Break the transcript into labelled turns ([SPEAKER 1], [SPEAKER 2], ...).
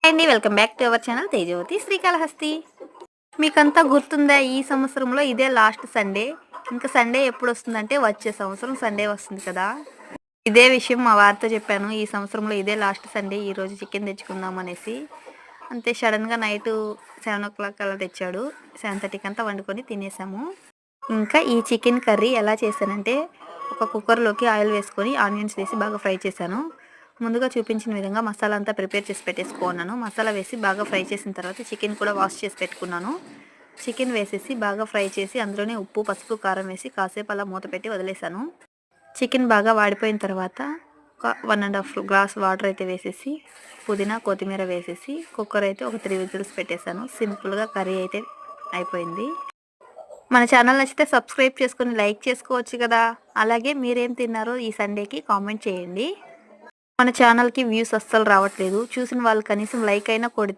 [SPEAKER 1] అండి welcome back to our channel Tejavathi Srikalahasti. మీకంతా గుర్తుందా, ఈ సంవత్సరంలో ఇదే లాస్ట్ సండే. ఇంకా సండే ఎప్పుడు వస్తుందంటే వచ్చే సంవత్సరం సండే వస్తుంది కదా. ఇదే విషయం మా వారితో చెప్పాను, ఈ సంవత్సరంలో ఇదే లాస్ట్ సండే, ఈరోజు చికెన్ తెచ్చుకుందాం అనేసి. అంతే సడన్గా నైట్ 7 o'clock అలా తెచ్చాడు. 7:30 అంతా వండుకొని తినేసాము. ఇంకా ఈ చికెన్ కర్రీ ఎలా చేశానంటే, ఒక కుక్కర్లోకి ఆయిల్ వేసుకొని ఆనియన్స్ వేసి బాగా ఫ్రై చేశాను. ముందుగా చూపించిన విధంగా మసాలా అంతా ప్రిపేర్ చేసి పెట్టేసుకున్నాను. మసాలా వేసి బాగా ఫ్రై చేసిన తర్వాత చికెన్ కూడా వాష్ చేసి పెట్టుకున్నాను. చికెన్ వేసేసి బాగా ఫ్రై చేసి అందులోనే ఉప్పు, పసుపు, కారం వేసి కాసేపు అలా మూత పెట్టి వదిలేసాను. చికెన్ బాగా వాడిపోయిన తర్వాత ఒక 1.5 గ్లాస్ వాటర్ అయితే వేసేసి పుదీనా, కొత్తిమీర వేసేసి కుక్కర్ అయితే ఒక 3 విజిల్స్ పెట్టేశాను. సింపుల్గా కర్రీ అయితే అయిపోయింది. మన ఛానల్ నచ్చితే సబ్స్క్రైబ్ చేసుకొని లైక్ చేసుకోవచ్చు కదా. అలాగే మీరేం తిన్నారో ఈ సండేకి కామెంట్ చేయండి. మన ఛానల్కి వ్యూస్ అస్సలు రావట్లేదు. చూసిన వాళ్ళు కనీసం లైక్ అయినా కొడితే